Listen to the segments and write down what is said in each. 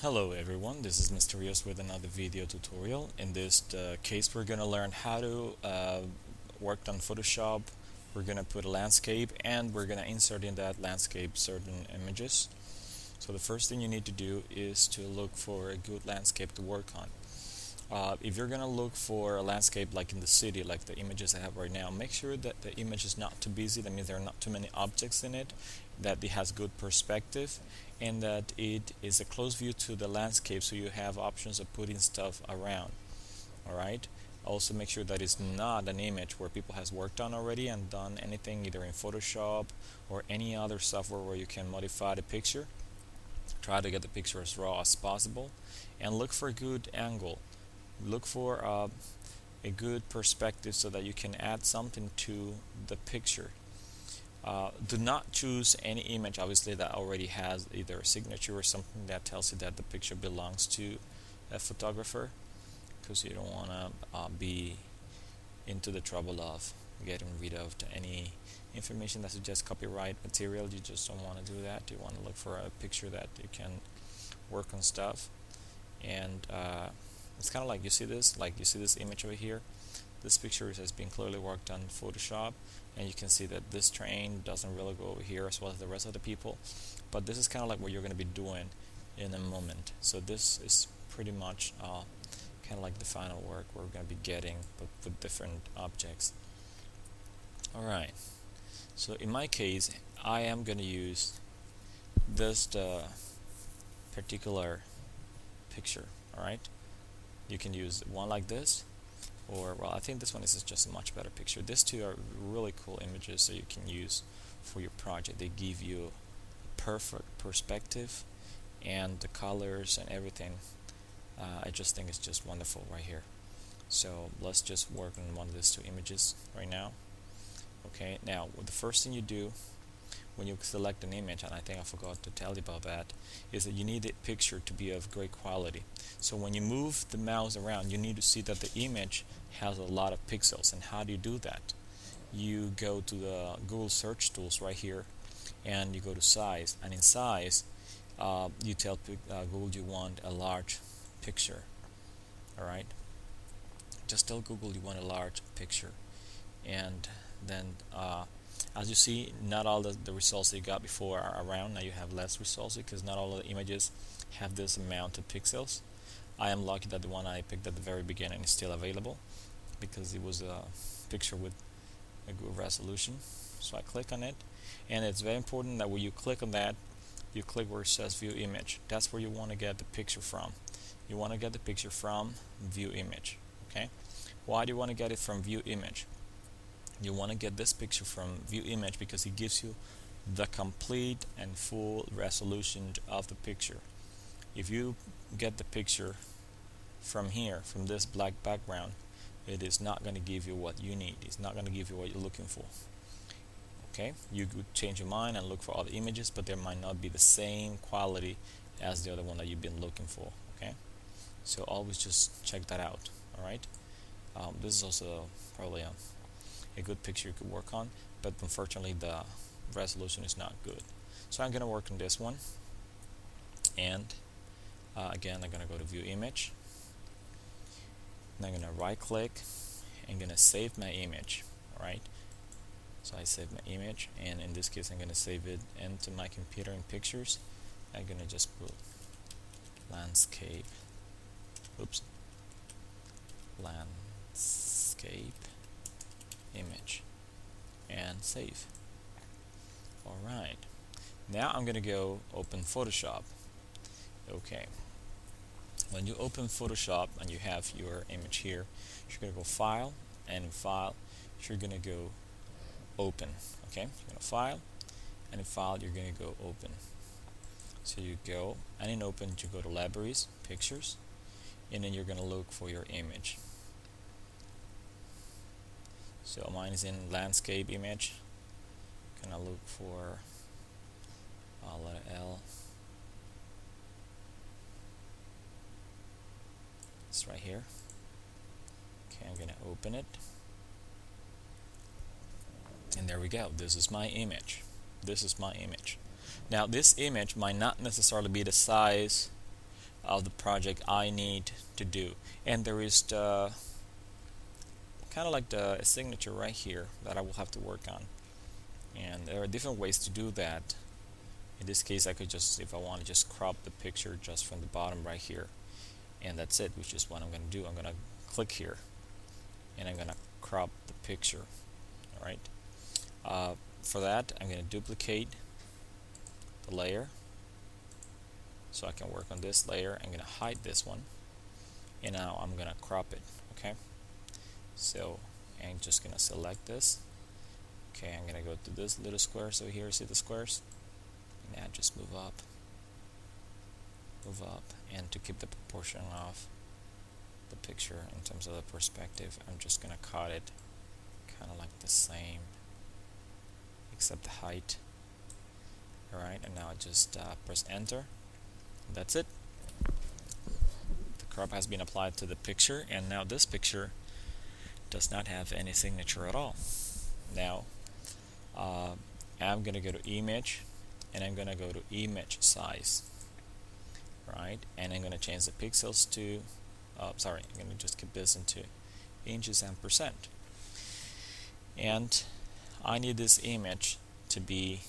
Hello everyone, this is Mysterious with another video tutorial. In this case we're gonna learn how to work on Photoshop. We're gonna put a landscape and we're gonna insert in that landscape certain images. So the first thing you need to do is to look for a good landscape to work on. If you're gonna look for a landscape like in the city, like the images I have right now, make sure that the image is not too busy. That means there are not too many objects in it, that it has good perspective, and that it is a close view to the landscape, so you have options of putting stuff around. All right. Also, make sure that it's not an image where people has worked on already and done anything either in Photoshop or any other software where you can modify the picture. Try to get the picture as raw as possible, and look for a good angle. Look for a good perspective so that you can add something to the picture. Do not choose any image obviously that already has either a signature or something that tells you that the picture belongs to a photographer, because you don't want to be into the trouble of getting rid of any information that suggests copyright material. You just don't want to do that. You want to look for a picture that you can work on stuff. And it's kind of like you see this image over here. This picture has been clearly worked on Photoshop, and you can see that this train doesn't really go over here as well as the rest of the people, but this is kind of like what you're going to be doing in a moment. So this is pretty much kind of like the final work we're going to be getting, but with different objects. Alright, so in my case I am going to use this particular picture. Alright, you can use one like this, or well, I think this one is just a much better picture. These two are really cool images that you can use for your project. They give you perfect perspective, and the colors and everything. I just think it's just wonderful right here. So let's just work on one of these two images right now. Okay, now the first thing you do when you select an image, and I think I forgot to tell you about that, is that you need the picture to be of great quality. So when you move the mouse around, you need to see that the image has a lot of pixels. And how do you do that? You go to the Google search tools right here, and you go to size, and in size you tell Google you want a large picture. Alright, just tell Google you want a large picture, and then as you see, not all the results that you got before are around. Now you have less results because not all of the images have this amount of pixels. I am lucky that the one I picked at the very beginning is still available, because it was a picture with a good resolution. So I click on it, and it's very important that when you click on that, you click where it says view image. That's where you want to get the picture from. You want to get the picture from view image. Okay, why do you want to get it from view image? You want to get this picture from view image because it gives you the complete and full resolution of the picture. If you get the picture from here, from this black background, it is not going to give you what you need. It's not going to give you what you're looking for. Okay, you could change your mind and look for other images, but they might not be the same quality as the other one that you've been looking for. Okay, so always just check that out. Alright, this is also probably a good picture you could work on, but unfortunately the resolution is not good. So I'm going to work on this one, and again I'm going to go to view image, and I'm going to right click and going to save my image. Alright, so I save my image, and in this case I'm going to save it into my computer in pictures. I'm going to just put landscape, landscape image, and save. Alright, now I'm gonna go open Photoshop. Okay, when you open Photoshop and you have your image here, you're gonna go file, and in file you're gonna go open. Okay, you're gonna file, and in file you're gonna go open. So you go, and in open you go to libraries, pictures, and then you're gonna look for your image. So mine is in landscape image. Gonna look for letter L. It's right here. Okay, I'm gonna open it, and there we go. This is my image. This is my image. Now this image might not necessarily be the size of the project I need to do. And there is the kind of like the signature right here that I will have to work on. And there are different ways to do that. In this case, I could just, if I want to, just crop the picture just from the bottom right here, and that's it, which is what I'm going to do. I'm going to click here and I'm going to crop the picture. Alright, for that I'm going to duplicate the layer so I can work on this layer. I'm going to hide this one, and now I'm going to crop it. Okay, so I'm just going to select this. Okay, I'm going to go to this little square. So here, see the squares? Now just move up, and to keep the proportion of the picture in terms of the perspective, I'm just going to cut it kind of like the same except the height. Alright, and now I just press enter. That's it. The crop has been applied to the picture, and now this picture does not have any signature at all. Now I'm going to go to image, and I'm going to go to image size. Right, and I'm going to change the pixels to I'm going to just keep this into inches and percent. And I need this image to be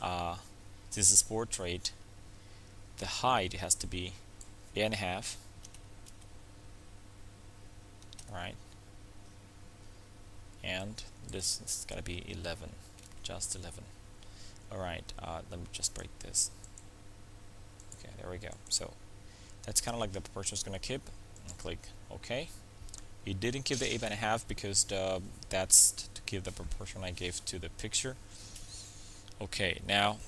this is portrait, the height has to be 8.5, right, and this is going to be 11, just 11. Alright, let me just break this. Okay, there we go. So that's kind of like the proportion is going to keep, and click OK. It didn't keep the 8.5 because that's to give the proportion I gave to the picture. Okay, now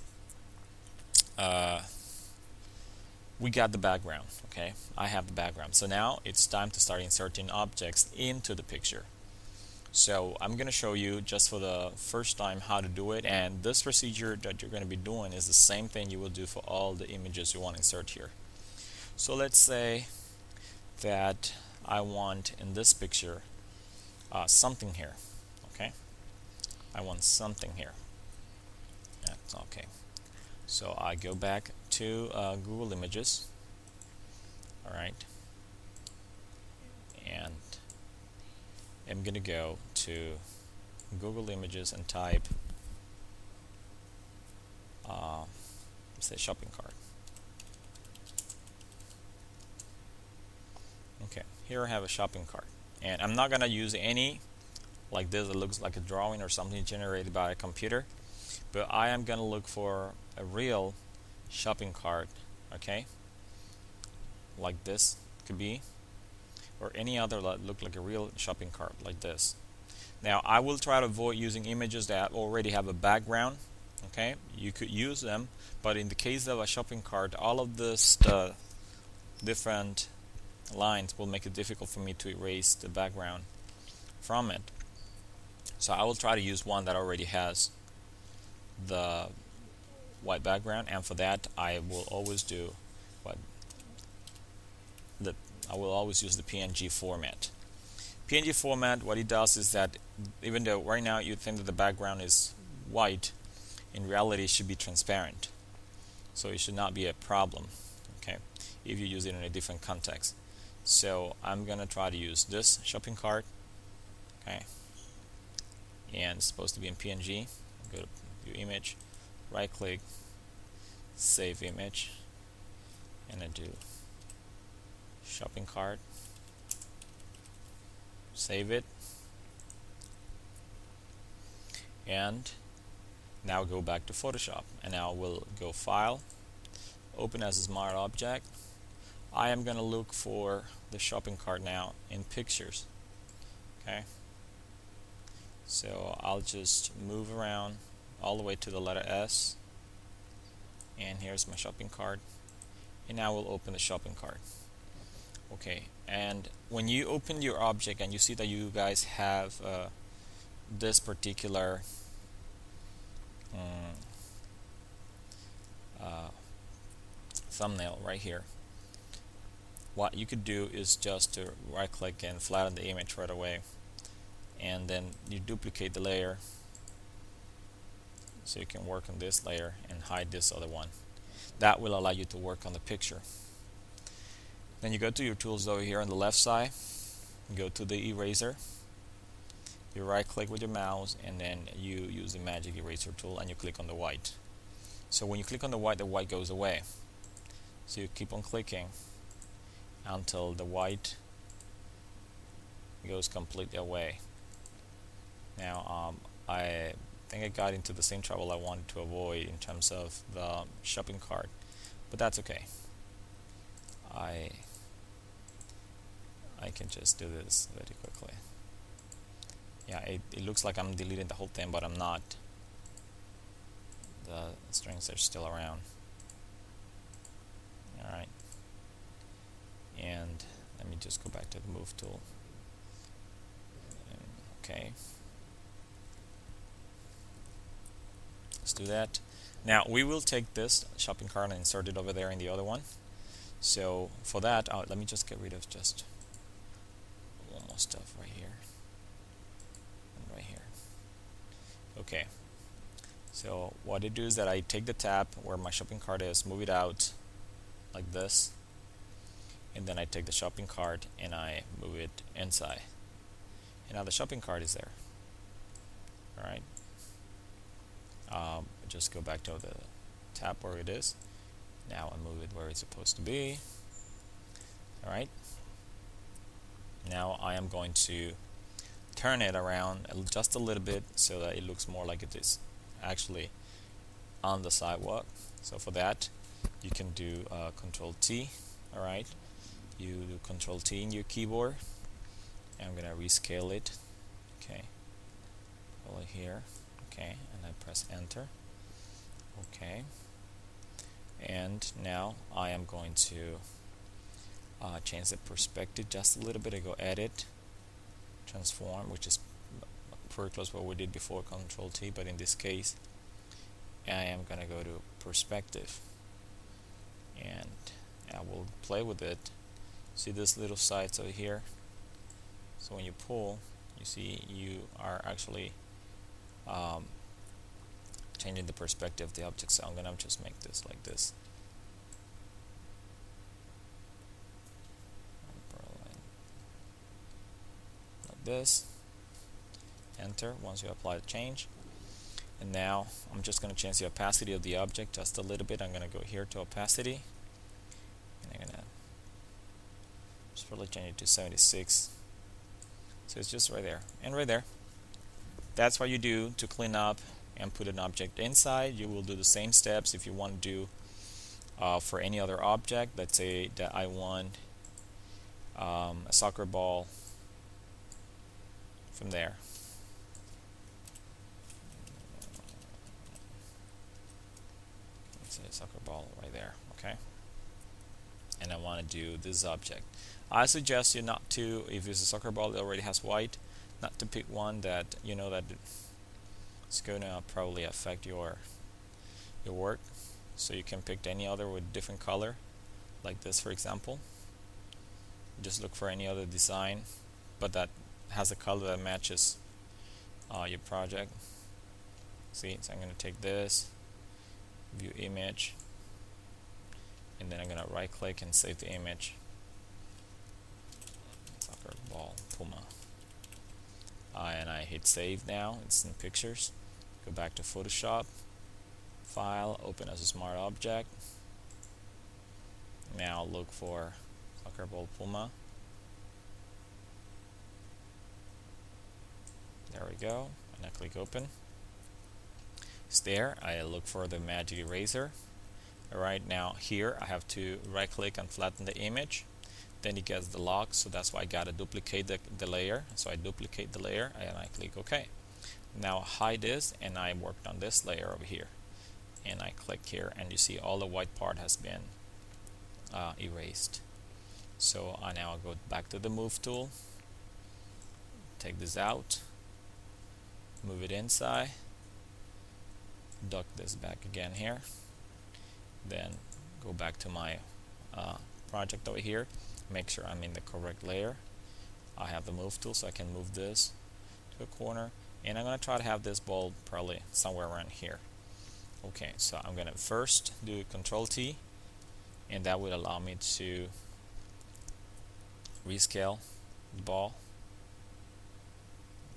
we got the background. Okay, I have the background. So now it's time to start inserting objects into the picture. So I'm going to show you just for the first time how to do it, and this procedure that you're going to be doing is the same thing you will do for all the images you want to insert here. So let's say that I want in this picture something here. Okay, I want something here. That's okay. So I go back to Google Images. Alright, and I'm going to go to Google Images and type say shopping cart. Okay, here I have a shopping cart, and I'm not going to use any like this that looks like a drawing or something generated by a computer, but I am going to look for a real shopping cart. Okay, like this could be, or any other that look like a real shopping cart like this. Now I will try to avoid using images that already have a background. Okay, you could use them, but in the case of a shopping cart, all of this different lines will make it difficult for me to erase the background from it. So I will try to use one that already has the white background, and for that I will always do I will always use the PNG format. PNG format, what it does is that even though right now you think that the background is white, in reality it should be transparent. So it should not be a problem, okay, if you use it in a different context. So I'm gonna try to use this shopping cart, okay, and it's supposed to be in PNG. Go to View Image, right click, Save Image, and I do shopping cart, save it, and now go back to Photoshop, and now we'll go File, Open as a Smart Object. I am going to look for the shopping cart now in Pictures. Okay, so I'll just move around all the way to the letter S, and here's my shopping cart, and now we'll open the shopping cart. Okay, and when you open your object and you see that you guys have this particular thumbnail right here, what you could do is just to right click and flatten the image right away, and then you duplicate the layer so you can work on this layer and hide this other one. That will allow you to work on the picture. Then you go to your tools over here on the left side, go to the eraser, you right click with your mouse, and then you use the magic eraser tool and you click on the white. So when you click on the white goes away. So you keep on clicking until the white goes completely away. Now I think I got into the same trouble I wanted to avoid in terms of the shopping cart, but that's okay. I can just do this very quickly. Yeah, it looks like I'm deleting the whole thing, but I'm not. The strings are still around. Alright. And let me just go back to the move tool. Okay. Let's do that. Now we will take this shopping cart and insert it over there in the other one. So for that, let me just get rid of just one more stuff right here and right here. Okay. So what I do is that I take the tab where my shopping cart is, move it out like this, and then I take the shopping cart and I move it inside. And now the shopping cart is there. Alright. Just go back to the tab where it is. Now I move it where it's supposed to be. Alright. Now I am going to turn it around just a little bit so that it looks more like it is actually on the sidewalk. So for that you can do Control T. Alright. You do Control T in your keyboard. And I'm gonna rescale it. Okay. Over here. Okay, and I press enter. Okay, and now I am going to change the perspective just a little bit. I go edit, transform, which is pretty close to what we did before, Control T, but in this case I am gonna go to perspective and I will play with it. See this little sides over here? So when you pull, you see you are actually changing the perspective of the object. So I'm gonna just make this like this. Like this. Enter once you apply the change. And now I'm just gonna change the opacity of the object just a little bit. I'm gonna go here to opacity, and I'm gonna just probably change it to 76. So it's just right there and right there. That's what you do to clean up and put an object inside. You will do the same steps if you want to do for any other object. Let's say that I want a soccer ball from there. Let's say a soccer ball right there, okay? And I want to do this object. I suggest you not to, if it's a soccer ball that already has white, not to pick one that you know that it's going to probably affect your work. So you can pick any other with different color, like this for example. Just look for any other design, but that has a color that matches your project. See, so I'm going to take this, view image, and then I'm going to right click and save the image. Soccer ball Puma. And I hit save now. It's in pictures. Go back to Photoshop, File, open as a smart object. Now look for soccer ball Puma. There we go. And I click open. It's there. I look for the magic eraser. Alright, now here I have to right click and flatten the image. Then it gets the lock, so that's why I gotta duplicate the layer. So I duplicate the layer and I click OK. Now hide this, and I worked on this layer over here. And I click here, and you see all the white part has been erased. So I now go back to the move tool, take this out, move it inside, duck this back again here, then go back to my project over here, make sure I'm in the correct layer. I have the move tool, so I can move this to a corner, and I'm going to try to have this ball probably somewhere around here. Okay, so I'm going to first do Control T, and that will allow me to rescale the ball.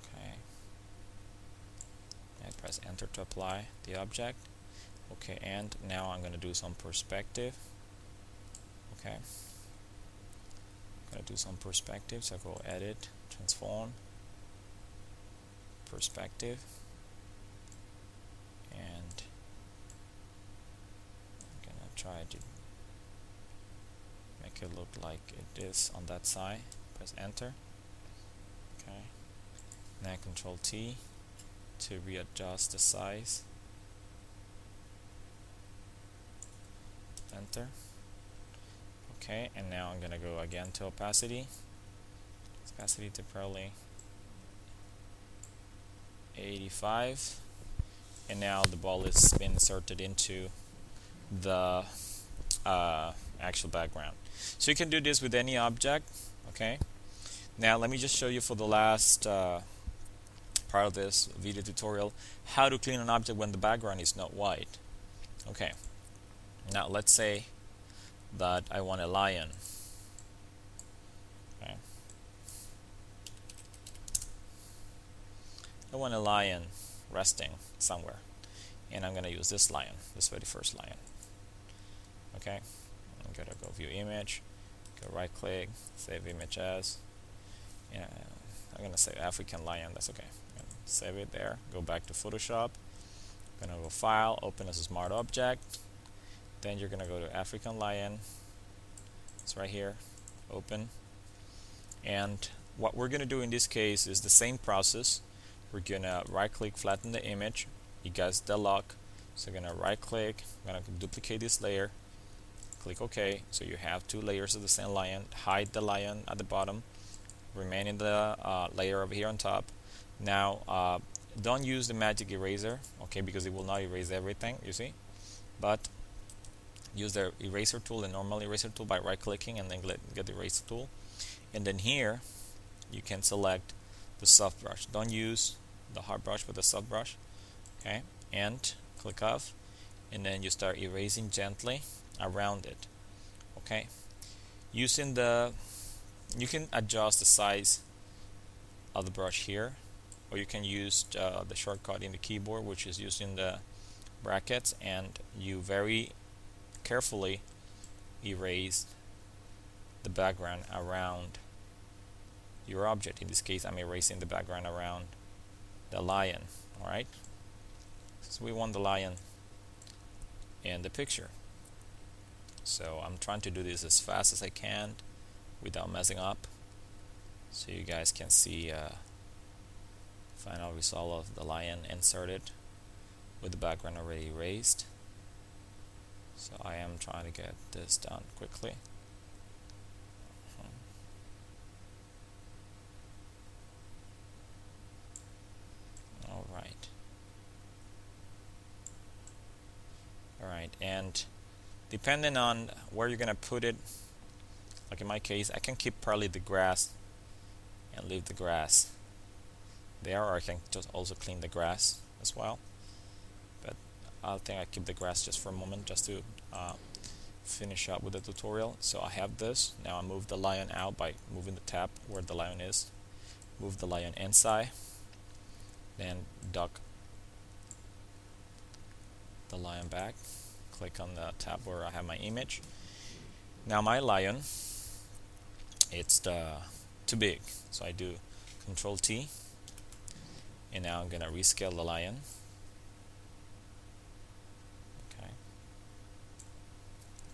Okay, and press enter to apply the object. Okay, and now I'm going to do some perspective. Okay, I'm going to do some perspective, so go edit, transform, perspective, and I'm going to try to make it look like it is on that side. Press enter. Okay, now Control T to readjust the size. Enter. Okay, and now I'm gonna go again to opacity. Opacity to probably 85, and now the ball is been inserted into the actual background. So you can do this with any object. Okay, now let me just show you for the last part of this video tutorial how to clean an object when the background is not white. Okay, now let's say that I want a lion. Okay, I want a lion resting somewhere, and I'm going to use this lion, this very first lion. Okay, I'm going to go view image, go right click, save image as, yeah, I'm going to say African lion, that's okay. Save it there, go back to Photoshop, I'm going to go file, open as a smart object, then you're going to go to African lion, it's right here, open, and what we're going to do in this case is the same process. We're going to right click, flatten the image, you guys the lock, so you're going to right click, I'm going to duplicate this layer, click OK, so you have two layers of the same lion, hide the lion at the bottom, remain in the layer over here on top. Now don't use the magic eraser, okay, because it will not erase everything, you see, but use the eraser tool, the normal eraser tool, by right clicking and then get the eraser tool, and then here you can select the soft brush. Don't use the hard brush but the soft brush, okay, and click off, and then you start erasing gently around it. Okay, using the, you can adjust the size of the brush here, or you can use the shortcut in the keyboard, which is using the brackets, and you very carefully erase the background around your object. In this case, I'm erasing the background around the lion. Alright, so we want the lion in the picture, so I'm trying to do this as fast as I can without messing up, so you guys can see final result of the lion inserted with the background already erased. So I am trying to get this done quickly. Alright, and depending on where you're gonna put it, like in my case, I can keep probably the grass and leave the grass there, or I can just also clean the grass as well, but I think I keep the grass just for a moment, just to finish up with the tutorial. So I have this, now I move the lion out by moving the tab where the lion is, move the lion inside, then duck the lion back, click on the tab where I have my image. Now my lion, it's too big, so I do Control T, and now I'm gonna rescale the lion. Okay,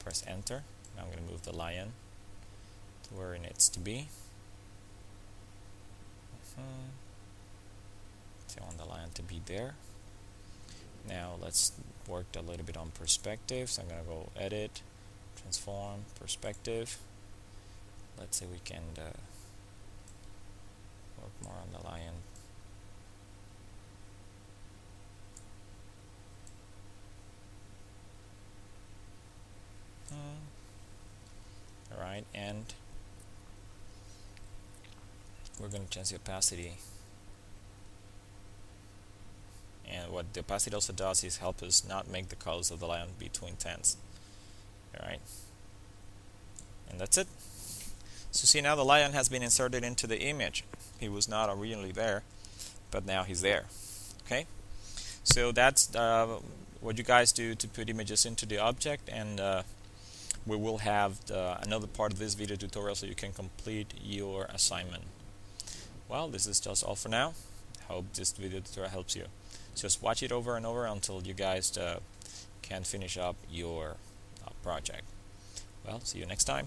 press enter. Now I'm gonna move the lion to where it needs to be. So I want the lion to be there. Now let's work a little bit on perspective, so I'm gonna go edit, transform, perspective. Let's say we can work more on the lion. Alright, and we're going to change the opacity. And what the opacity also does is help us not make the colors of the lion be too intense. Alright, and that's it. So see, now the lion has been inserted into the image. He was not originally there, but now he's there. Okay, so that's what you guys do to put images into the object, and we will have another part of this video tutorial so you can complete your assignment. Well, this is just all for now. Hope this video tutorial helps you. Just watch it over and over until you guys can finish up your project. Well, see you next time.